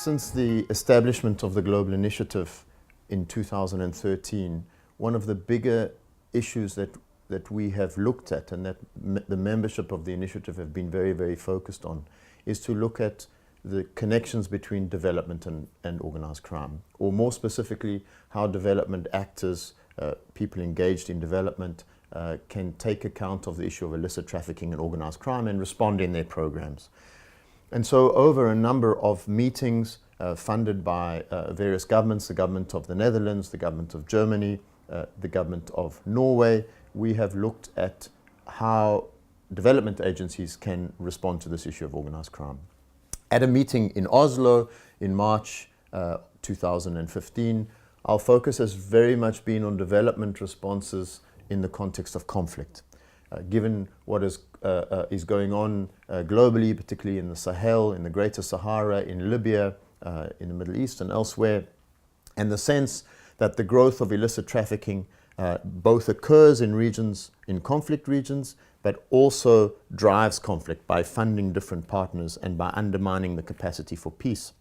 Since the establishment of the Global Initiative in 2013, one of the bigger issues that we have looked at and that the membership of the initiative have been very, very focused on is to look at the connections between development and organized crime, or more specifically, how development actors, people engaged in development, can take account of the issue of illicit trafficking and organized crime and respond in their programs. And so over a number of meetings funded by various governments, the government of the Netherlands, the government of Germany, the government of Norway, we have looked at how development agencies can respond to this issue of organized crime. At a meeting in Oslo in March 2015, our focus has very much been on development responses in the context of conflict. Given what is going on globally, particularly in the Sahel, in the Greater Sahara, in Libya, in the Middle East and elsewhere, and the sense that the growth of illicit trafficking both occurs in regions, in conflict regions, but also drives conflict by funding different partners and by undermining the capacity for peace.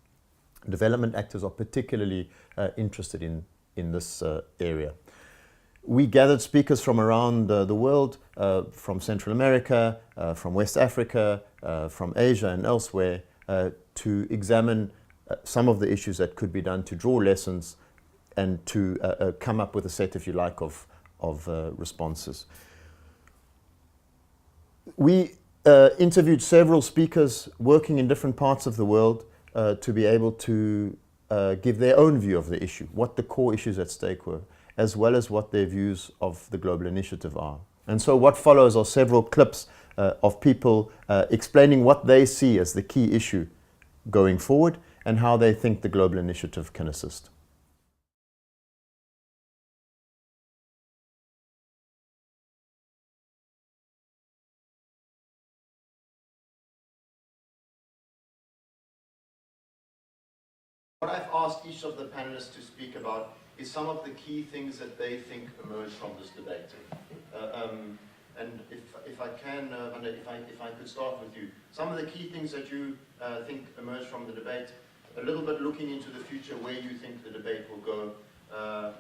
Development actors are particularly interested in this area. We gathered speakers from around the world, from Central America, from West Africa, from Asia and elsewhere, to examine some of the issues that could be done to draw lessons and to come up with a set, if you like, of responses. We interviewed several speakers working in different parts of the world to be able to give their own view of the issue, what the core issues at stake were, as well as what their views of the Global Initiative are. And so what follows are several clips of people explaining what they see as the key issue going forward and how they think the Global Initiative can assist. What I've asked each of the panelists to speak about is some of the key things that they think emerge from this debate. And if I can, Vanda, if I could start with you. Some of the key things that you think emerge from the debate, a little bit looking into the future, where you think the debate will go,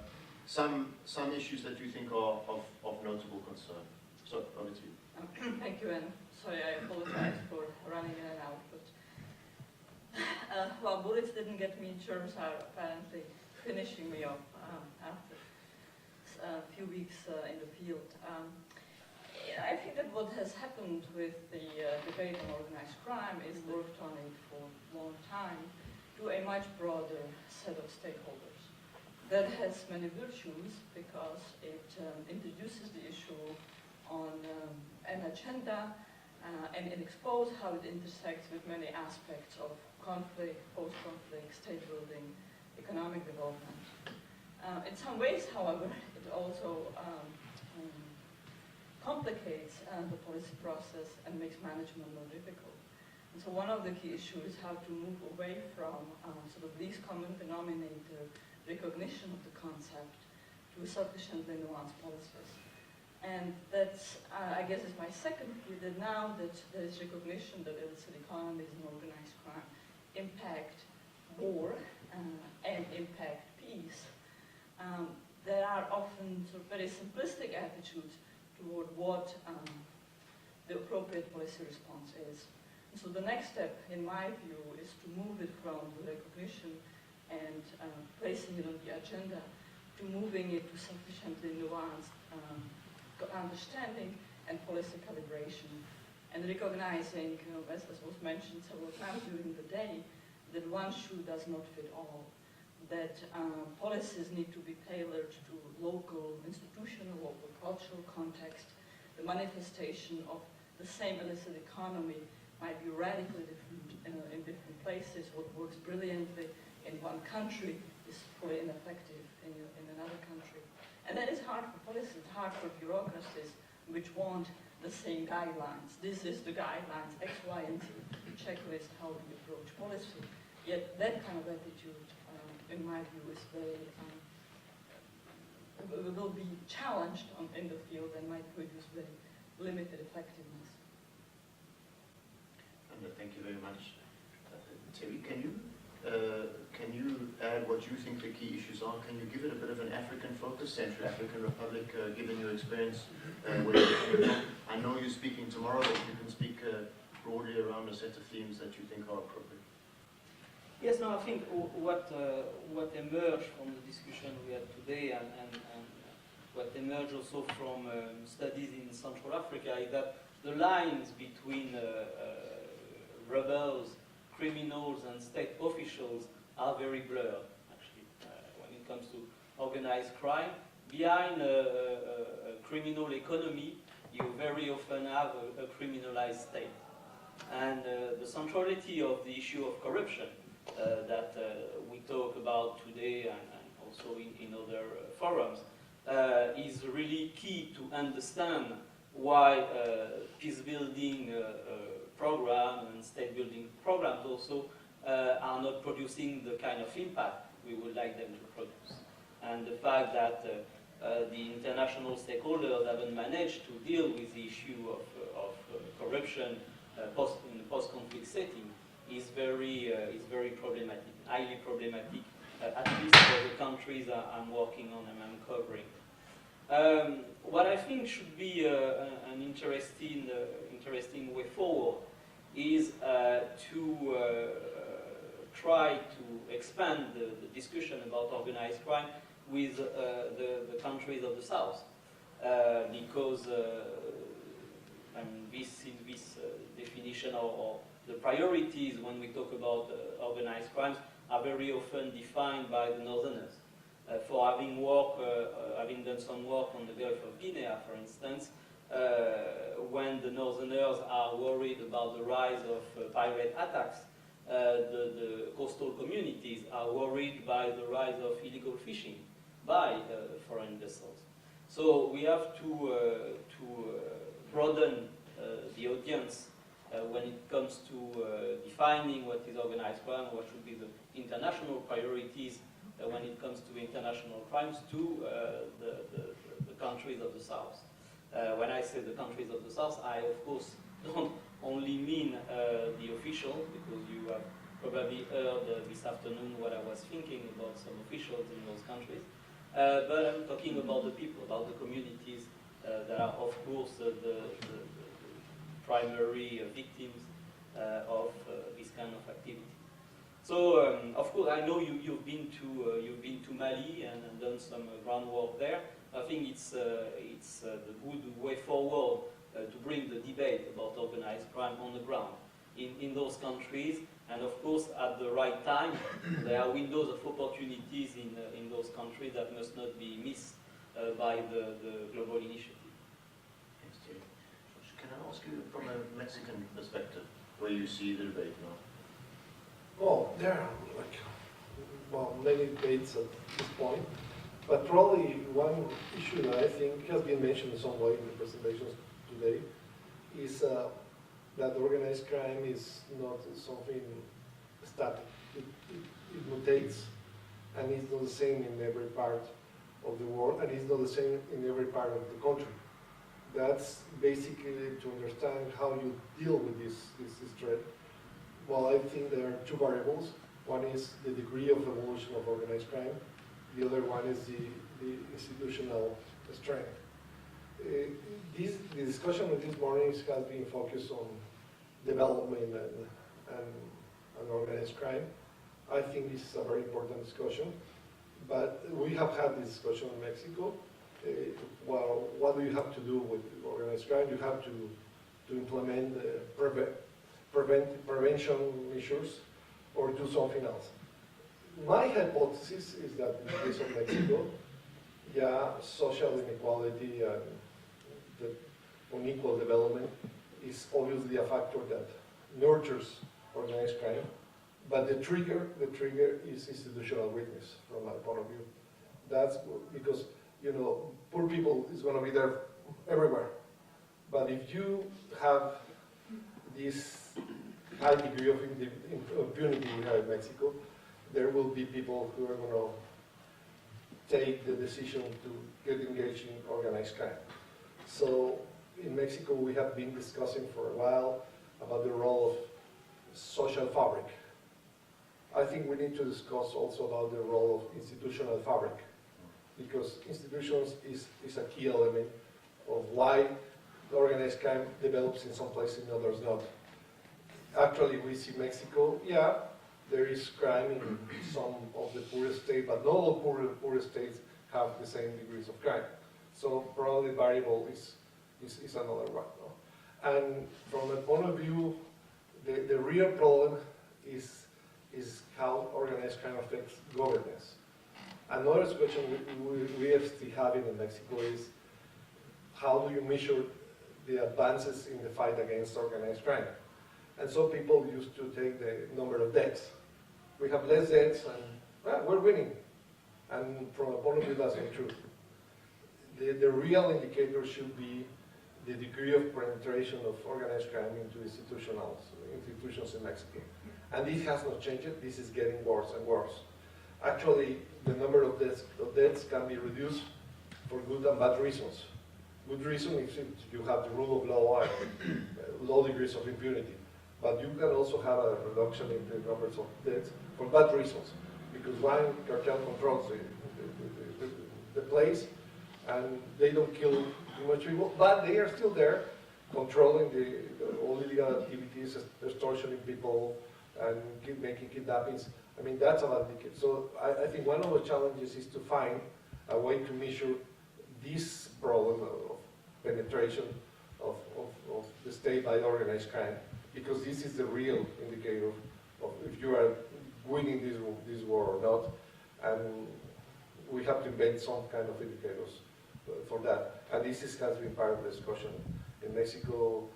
some issues that you think are of notable concern. So, over to you. Thank you, and sorry, I apologize for running in and out, but well, bullets didn't get me, germs are apparently finishing me off after a few weeks in the field. I think that what has happened with the debate on organized crime is worked on it for a long time to a much broader set of stakeholders. That has many virtues because it introduces the issue on an agenda and it exposes how it intersects with many aspects of conflict, post-conflict, state building, economic development. In some ways, however, it also complicates the policy process and makes management more difficult. And so one of the key issues is how to move away from sort of least common denominator recognition of the concept to sufficiently nuanced policies. And that's, I guess, is my second view, that now that there is recognition that illicit economies and organized crime impact war and impact peace, there are often sort of very simplistic attitudes toward what the appropriate policy response is. And so the next step, in my view, is to move it from the recognition and placing it on the agenda to moving it to sufficiently nuanced understanding and policy calibration, and recognizing, as was mentioned several times during the day, that one shoe does not fit all, that policies need to be tailored to local institutional, local cultural context. The manifestation of the same illicit economy might be radically different in different places. What works brilliantly in one country is fully ineffective in another country. And that is hard for policy, it's hard for bureaucracies which want the same guidelines. This is the guidelines, X, Y, and Z checklist, how we approach policy. Yet that kind of attitude, in my view, is very, will be challenged in the field and might produce very limited effectiveness. Thank you very much. Thierry, can you can you add what you think the key issues are? Can you give it a bit of an African focus, Central African Republic, given your experience where you're coming from? I know you're speaking tomorrow, but you can speak broadly around a set of themes that you think are appropriate. Yes, no, I think what emerged from the discussion we had today and what emerged also from studies in Central Africa is that the lines between rebels, criminals and state officials are very blurred, actually, when it comes to organized crime. Behind a criminal economy, you very often have a criminalized state. And the centrality of the issue of corruption that we talk about today and also in other forums is really key to understand why peace-building program and state-building programs also are not producing the kind of impact we would like them to produce. And the fact that the international stakeholders haven't managed to deal with the issue of corruption in the post-conflict setting is very problematic, highly problematic, at least for the countries I'm working on and I'm covering. What I think should be an interesting way forward is to try to expand the discussion about organized crime with the countries of the South, because this definition or the priorities when we talk about organized crimes are very often defined by the Northerners. For having done some work on the Gulf of Guinea, for instance, when the Northerners are worried about the rise of pirate attacks, the coastal communities are worried by the rise of illegal fishing by foreign vessels. So we have to broaden the audience when it comes to defining what is organized crime, what should be the international priorities when it comes to international crimes to the countries of the South. When I say the countries of the South, I of course don't only mean the official, because you have probably heard this afternoon what I was thinking about some officials in those countries, but I'm talking about the people, about the communities that are of course the primary victims of this kind of activity. So, of course, I know you've been to Mali and done some groundwork there. I think it's the good way forward to bring the debate about organized crime on the ground in those countries, and of course, at the right time, there are windows of opportunities in those countries that must not be missed by the global initiative. Thanks, Thierry. Can I ask you from a Mexican perspective where you see the debate now? Well, there are many debates at this point, but probably one issue that I think has been mentioned in some way in the presentations today is that organized crime is not something static. It mutates, and it's not the same in every part of the world, and it's not the same in every part of the country. That's basically to understand how you deal with this threat. Well, I think there are two variables. One is the degree of evolution of organized crime. The other one is the institutional strength. The discussion of this morning has been focused on development and organized crime. I think this is a very important discussion, but we have had this discussion in Mexico. Well, what do you have to do with organized crime? You have to implement prevention measures or do something else. My hypothesis is that in the case of Mexico, social inequality and the unequal development is obviously a factor that nurtures organized crime, but the trigger is institutional weakness from my point of view. That's because, poor people is going to be there everywhere. But if you have this high degree of impunity we have in Mexico, there will be people who are going to take the decision to get engaged in organized crime. So in Mexico, we have been discussing for a while about the role of social fabric. I think we need to discuss also about the role of institutional fabric, because institutions is a key element of why organized crime develops in some places and others not. Actually, we see Mexico, yeah, there is crime in some of the poorest states, but not all poorest states have the same degrees of crime. So probably variable is another one. No? And from the point of view, the real problem is how organized crime affects governance. Another question we are still having in Mexico is how do you measure the advances in the fight against organized crime? And so people used to take the number of deaths. We have less deaths and well, we're winning. And from a point of view, that's not true. The real indicator should be the degree of penetration of organized crime into institutions in Mexico. And this has not changed. This is getting worse and worse. Actually, the number of deaths can be reduced for good and bad reasons. Good reason is if you have the rule of law and low degrees of impunity. But you can also have a reduction in the numbers of deaths for bad reasons. Because one cartel controls the place and they don't kill too much people, but they are still there controlling all illegal activities, extortioning people, and making kidnappings. I mean, that's a bad indicator. So I think one of the challenges is to find a way to measure this problem of penetration of the state by organized crime, because this is the real indicator of if you are winning this war or not, and we have to invent some kind of indicators for that. And this has been part of the discussion. In Mexico,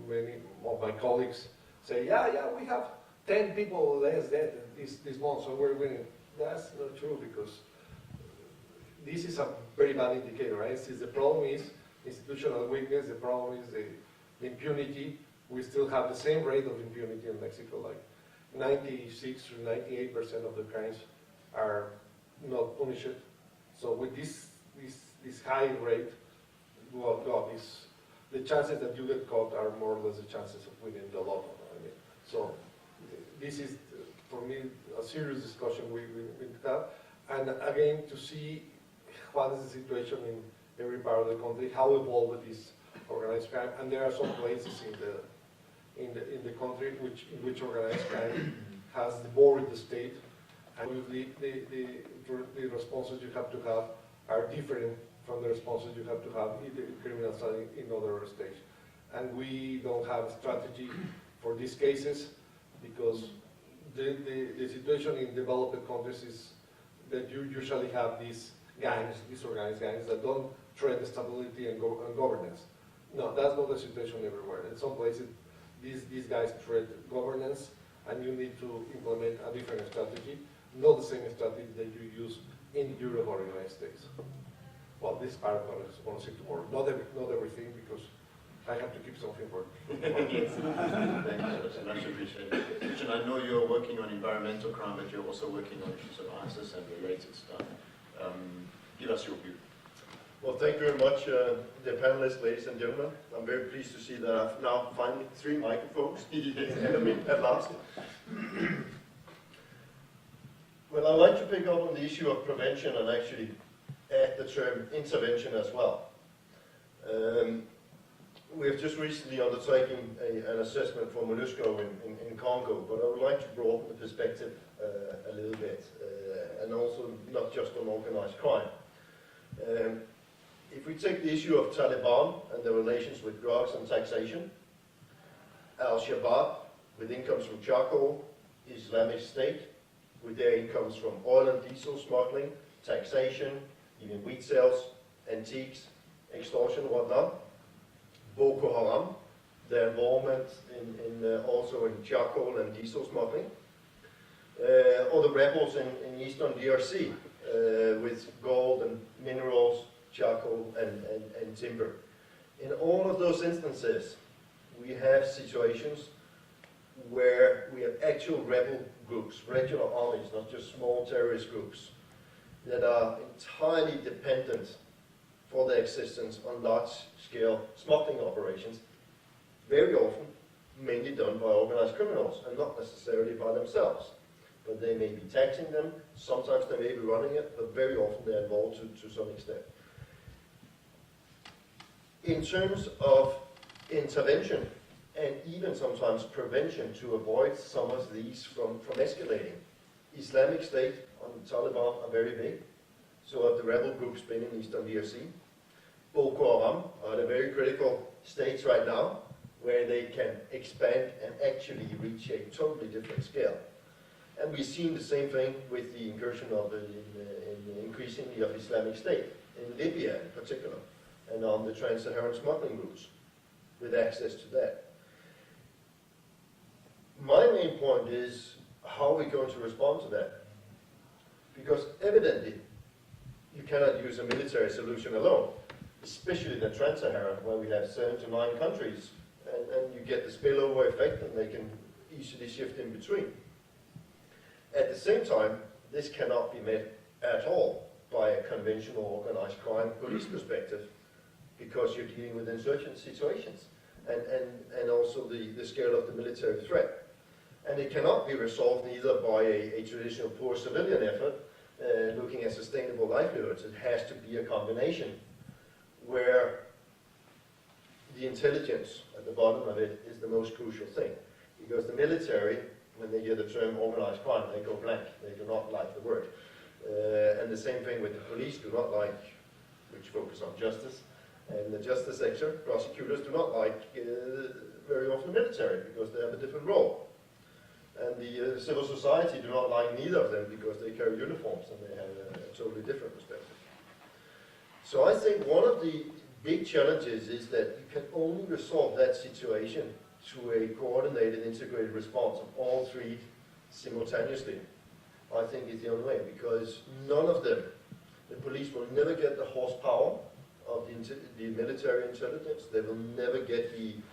many of my colleagues say, yeah, we have 10 people less dead this month, so we're winning. That's not true, because this is a very bad indicator, right? Since the problem is institutional weakness, the problem is the impunity. We still have the same rate of impunity in Mexico, like 96 to 98% of the crimes are not punished. So with this high rate, well, God, the chances that you get caught are more or less the chances of winning the lotto. I mean, so this is, for me, a serious discussion we have. And again, to see what is the situation in every part of the country, how evolved is organized crime, and there are some places in the country in which organized crime has devoured the state, and the responses you have to have are different from the responses you have to have in the criminal study in other states. And we don't have a strategy for these cases, because the situation in developed countries is that you usually have these gangs, these organized gangs that don't threaten stability and governance. No, that's not the situation everywhere. In some places, these guys threaten governance, and you need to implement a different strategy, not the same strategy that you use in Europe or United States. Well, this part of what I want to say tomorrow. Not everything, because I have to keep something for Thank you, that's much appreciated. And I know you're working on environmental crime, but you're also working on issues of ISIS and related stuff. Give us your view. Well, thank you very much, the panelists, ladies and gentlemen. I'm very pleased to see that I've now finally 3 microphones ahead of me at last. Well, I'd like to pick up on the issue of prevention and actually add the term intervention as well. We have just recently undertaken an assessment for MONUSCO in Congo, but I would like to broaden the perspective a little bit, and also not just on organized crime. If we take the issue of Taliban and the relations with drugs and taxation, Al-Shabaab with incomes from charcoal, Islamic State with their incomes from oil and diesel smuggling, taxation, even wheat sales, antiques, extortion, whatnot. Boko Haram, their involvement also in charcoal and diesel smuggling. Or the rebels in eastern DRC with gold and minerals, charcoal and timber. In all of those instances, we have situations where we have actual rebel groups, regular armies, not just small terrorist groups, that are entirely dependent for their existence on large-scale smuggling operations, very often mainly done by organized criminals and not necessarily by themselves. but they may be taxing them, sometimes they may be running it, but very often they're involved to some extent. In terms of intervention, and even sometimes prevention to avoid some of these from escalating, Islamic State and Taliban are very big, so have the rebel groups been in Eastern DRC. Boko Haram are at a very critical stage right now, where they can expand and actually reach a totally different scale. And we've seen the same thing with the incursion of increasingly of Islamic State, in Libya in particular, and on the trans-Saharan smuggling routes, with access to that. My main point is, how are we going to respond to that? Because evidently, you cannot use a military solution alone, especially in the Trans-Saharan, where we have 7 to 9 countries, and you get the spillover effect, and they can easily shift in between. At the same time, this cannot be met at all by a conventional organized crime police perspective, because you're dealing with insurgent situations, and also the scale of the military threat. And it cannot be resolved either by a traditional poor civilian effort, looking at sustainable livelihoods. It has to be a combination where the intelligence at the bottom of it is the most crucial thing. Because the military, when they hear the term organized crime, they go blank. They do not like the word. And the same thing with the police, do not like, which focus on justice. And the justice sector, prosecutors do not like very often military, because they have a different role. And the civil society do not like neither of them, because they carry uniforms and they have a totally different perspective. So I think one of the big challenges is that you can only resolve that situation through a coordinated, integrated response of all three simultaneously. I think is the only way, because none of them, the police will never get the horsepower of the military intelligence. They will never get be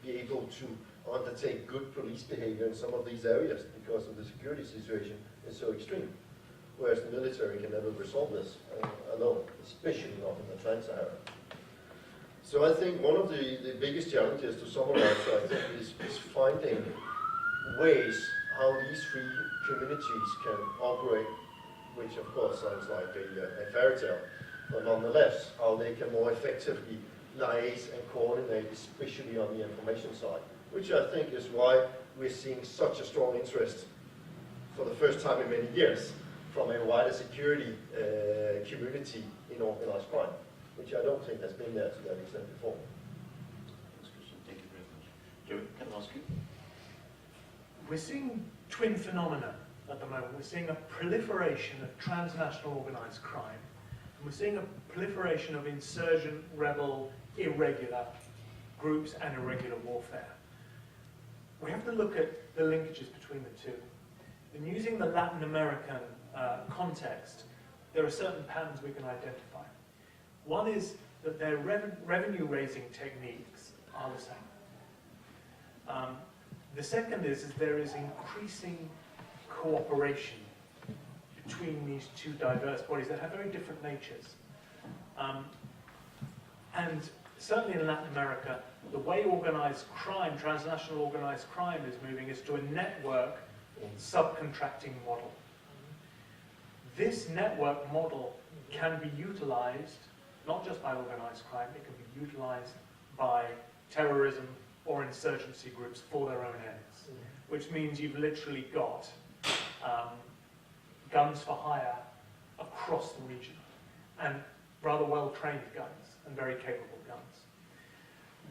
able to undertake good police behavior in some of these areas, because of the security situation is so extreme. Whereas the military can never resolve this alone, especially not in the Trans-Saharan. So I think one of the biggest challenges, to summarize, I think, is finding ways how these three communities can operate, which of course sounds like a fairy tale, but nonetheless, how they can more effectively liaise and coordinate, especially on the information side, which I think is why we're seeing such a strong interest for the first time in many years from a wider security community in organized crime, which I don't think has been there to that extent before. Thank you very much. Jeremy, can I ask you? We're seeing twin phenomena at the moment. We're seeing a proliferation of transnational organized crime, and we're seeing a proliferation of insurgent, rebel, irregular groups and irregular warfare. We have to look at the linkages between the two. And using the Latin American context, there are certain patterns we can identify. One is that their revenue-raising techniques are the same. The second is there is increasing cooperation between these two diverse bodies that have very different natures. And certainly in Latin America, the way organized crime, transnational organized crime is moving is to a network subcontracting model. This network model can be utilized not just by organized crime, it can be utilized by terrorism or insurgency groups for their own ends, which means you've literally got guns for hire across the region, and rather well-trained guns and very capable guns.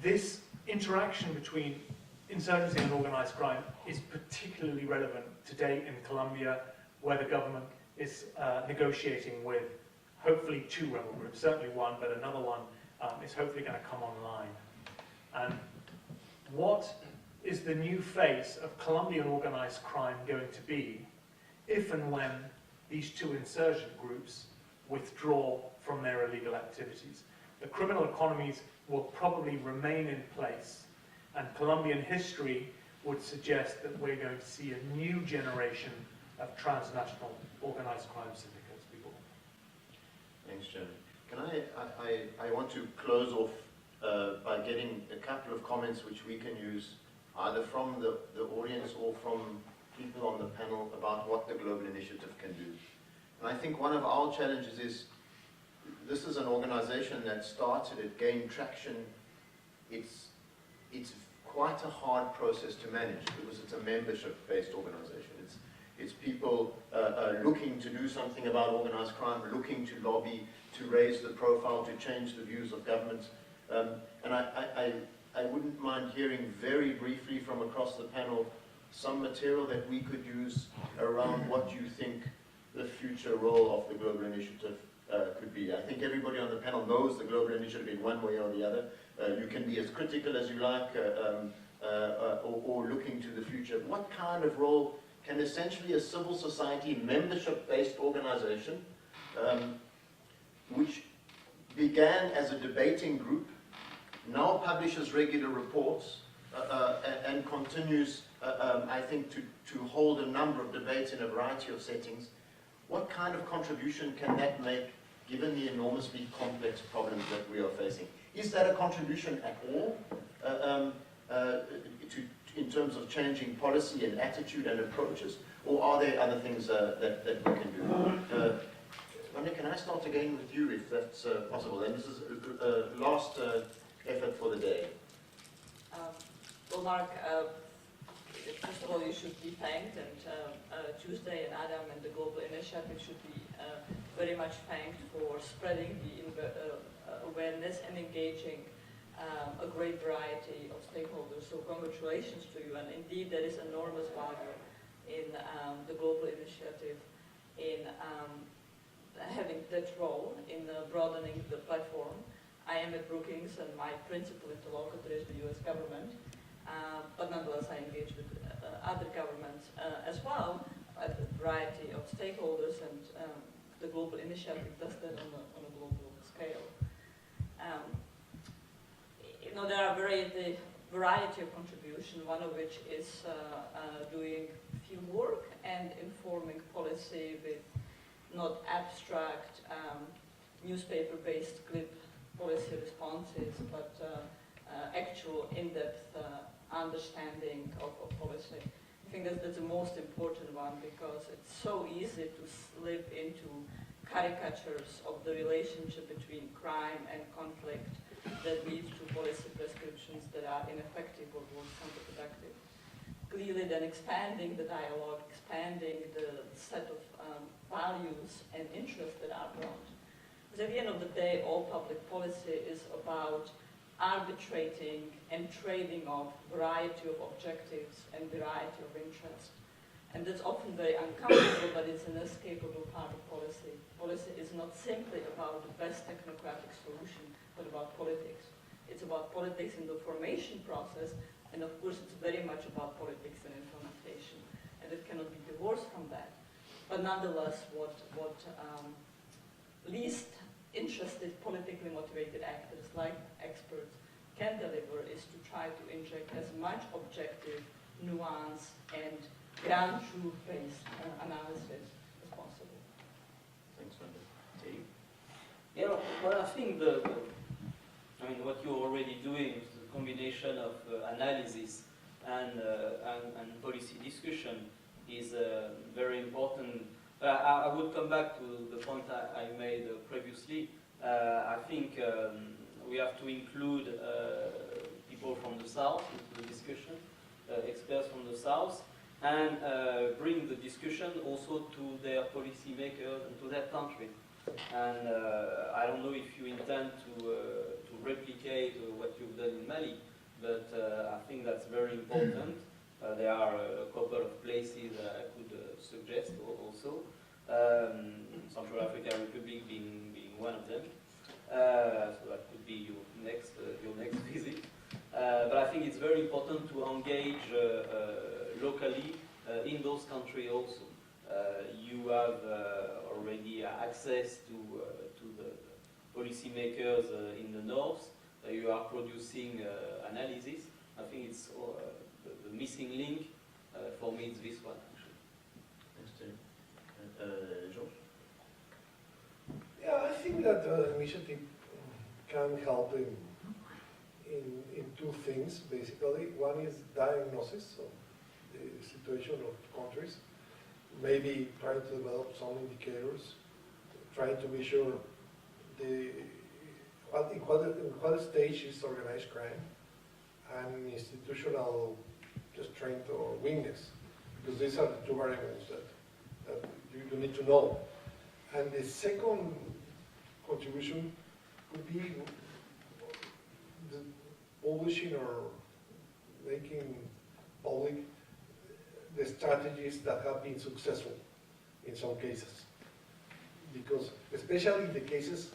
This interaction between insurgency and organized crime is particularly relevant today in Colombia, where the government is negotiating with hopefully two rebel groups, certainly one, but another one is hopefully going to come online. And what is the new face of Colombian organized crime going to be if and when these two insurgent groups withdraw from their illegal activities? The criminal economies will probably remain in place, and Colombian history would suggest that we're going to see a new generation of transnational organized crime syndicates be born. Thanks, Jeremy. Can I want to close off by getting a couple of comments which we can use either from the audience or from people on the panel, about what the Global Initiative can do. And I think one of our challenges is, this is an organization that started, it gained traction. It's quite a hard process to manage because it's a membership-based organization. It's people looking to do something about organized crime, looking to lobby, to raise the profile, to change the views of governments. And I wouldn't mind hearing very briefly from across the panel some material that we could use around what you think the future role of the Global Initiative could be. I think everybody on the panel knows the Global Initiative in one way or the other. You can be as critical as you like or looking to the future. What kind of role can essentially a civil society membership-based organization, which began as a debating group, now publishes regular reports and continues, I think, to hold a number of debates in a variety of settings. What kind of contribution can that make, given the enormously complex problems that we are facing? Is that a contribution at all in terms of changing policy and attitude and approaches, or are there other things that we can do? Vanda, can I start again with you, if that's possible? And this is last effort for the day. Well, Mark, first of all, you should be thanked, and Tuesday and Adam and the Global Initiative should be very much thanked for spreading the awareness and engaging a great variety of stakeholders. So congratulations to you, and indeed there is enormous value in the Global Initiative in having that role in broadening the platform. I am at Brookings, and my principal interlocutor is the US government, but nonetheless I engage with other governments as well, a variety of stakeholders, and the Global Initiative does that on a global scale. There are the variety of contribution, one of which is doing field work and informing policy with not abstract newspaper-based clip policy responses, but actual in-depth understanding of policy. I think that's the most important one, because it's so easy to slip into caricatures of the relationship between crime and conflict that leads to policy prescriptions that are ineffective or counterproductive. Clearly then expanding the dialogue, expanding the set of values and interests that are brought. Because at the end of the day, all public policy is about arbitrating and trading off variety of objectives and variety of interests. And that's often very uncomfortable, but it's an inescapable part of policy. Policy is not simply about the best technocratic solution, but about politics. It's about politics in the formation process, and of course it's very much about politics and implementation. And it cannot be divorced from that. But nonetheless, what least interested, politically motivated actors like experts can deliver is to try to inject as much objective, nuance, and ground truth-based analysis as possible. Thanks, Vanda. Thierry? Yeah, well, I think what you're already doing is a combination of analysis and policy discussion is very important. I would come back to the point I made previously. I think we have to include people from the South into the discussion, experts from the South, and bring the discussion also to their policymakers and to their country. And I don't know if you intend to replicate what you've done in Mali, but I think that's very important. There are a couple of places I could suggest also. Central African Republic being one of them. So that could be your next visit. But I think it's very important to engage locally in those countries also. You have already access to the policymakers in the north. You are producing analysis. I think it's the missing link for me is this one, actually. Thanks, Thierry. George? Yeah, I think that the initiative can help in two things, basically. One is diagnosis of the situation of countries, maybe trying to develop some indicators, trying to be sure in what stage is organized crime and institutional strength or weakness, because these are the two variables that you need to know. And the second contribution could be the publishing or making public the strategies that have been successful in some cases. Because especially in the cases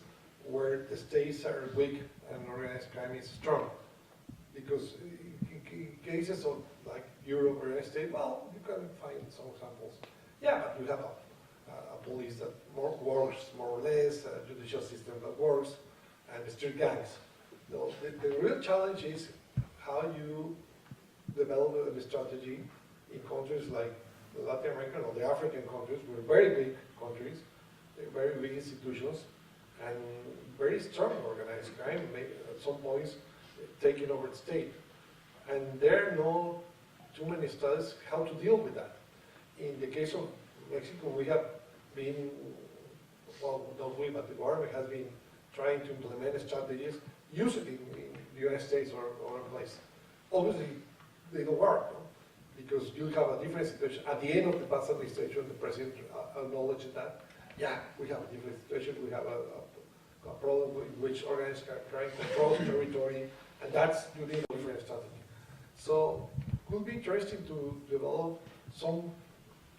where the states are weak and organized crime is strong. Because in cases of like Europe or United States, well, you can find some examples. Yeah, but you have a police that works more or less, a judicial system that works, and street gangs. So the real challenge is how you develop a strategy in countries like the Latin American or the African countries, were very big countries, very big institutions, and very strong organized crime, maybe at some points taking over the state. And there are no too many studies how to deal with that. In the case of Mexico, we have been, well, not we, but the government has been trying to implement strategies, usually in the United States or other places. Obviously, they don't work, no? Because you have a different situation. At the end of the past administration, the president acknowledged that, yeah, we have a different situation, we have a problem in which organized crime controls territory, and that's you need a different strategy. So it would be interesting to develop some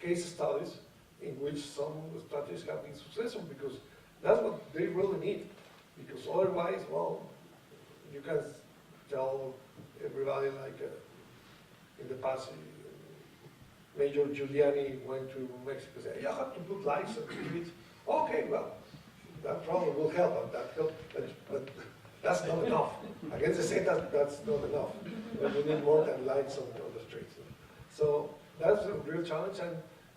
case studies in which some strategies have been successful, because that's what they really need. Because otherwise, well, you can tell everybody like in the past, Major Giuliani went to Mexico and said, you have to put lights on the streets. Okay, well, that probably will help, but that's not enough. Against the state, that's not enough. We need more than lights on the streets. So that's a real challenge,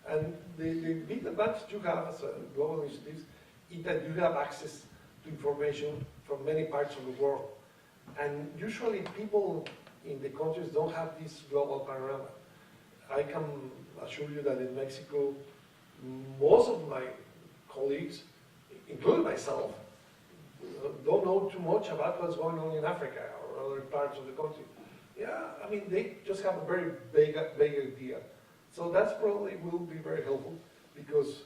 and the big advantage you have as a global initiative is that you have access to information from many parts of the world. And usually people in the countries don't have this global panorama. I can assure you that in Mexico, most of my colleagues, including myself, don't know too much about what's going on in Africa or other parts of the country. Yeah, I mean, they just have a very vague idea. So that's probably will be very helpful, because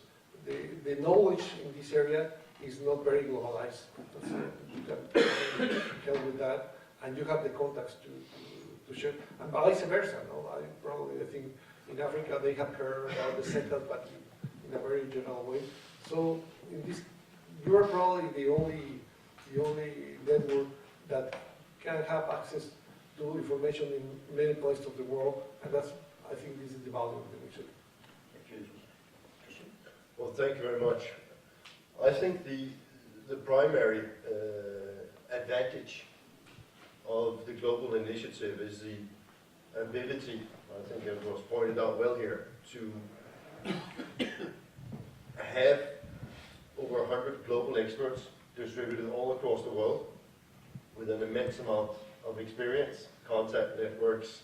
the knowledge in this area is not very globalized. So you can help with that, and you have the contacts to share, and vice versa. No? I think in Africa they have heard about the center, but in a very general way. So in this, you are probably the only network that can have access to information in many places of the world, and that's, I think, this is the value of the initiative. Thank you. Christian? Well, thank you very much. I think the primary advantage of the global initiative is the ability, I think it was pointed out well here, to have over 100 global experts distributed all across the world with an immense amount of experience, contact networks,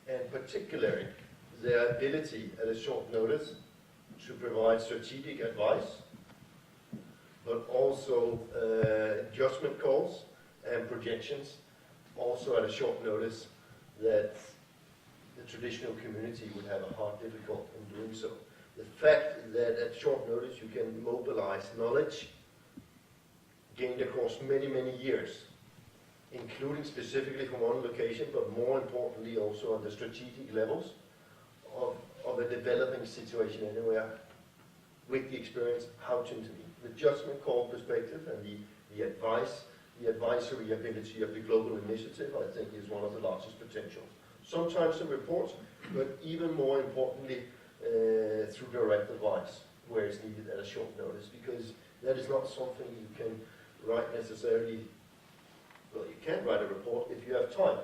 and particularly their ability at a short notice to provide strategic advice, but also judgment calls and projections, also at a short notice, that the traditional community would have a hard difficult in doing so. The fact that at short notice you can mobilize knowledge gained across many, many years, including specifically from one location, but more importantly also on the strategic levels of a developing situation anywhere, with the experience how to intervene. The judgment call perspective and the advisory ability of the global initiative, I think, is one of the largest potentials. Sometimes in reports, but even more importantly, through direct advice, where it's needed at a short notice, because that is not something you can write necessarily. Well, you can write a report if you have time,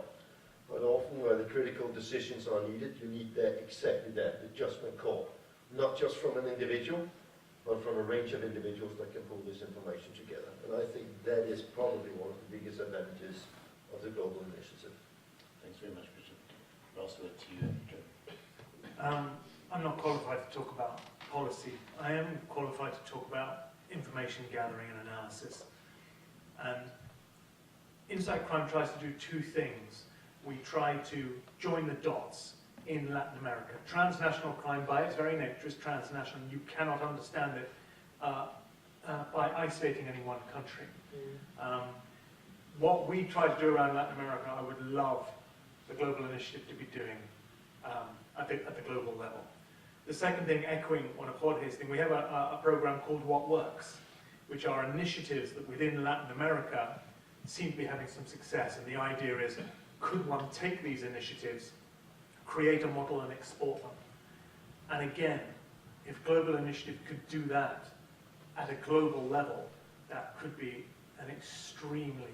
but often where the critical decisions are needed, you need that, exactly that, the judgment call, not just from an individual, but from a range of individuals that can pull this information together. And I think that is probably one of the biggest advantages of the global initiative. Thanks very much, Richard. Also to you, Joe. I'm not qualified to talk about policy. I am qualified to talk about information gathering and analysis. And Inside Crime tries to do two things. We try to join the dots in Latin America. Transnational crime, by its very nature, is transnational. You cannot understand it by isolating any one country. What we try to do around Latin America, I would love the global initiative to be doing at the global level. The second thing, echoing one of Jorge's thing, we have a program called What Works, which are initiatives that within Latin America seem to be having some success. And the idea is, could one take these initiatives, create a model and export them? And again, if global initiative could do that at a global level, that could be an extremely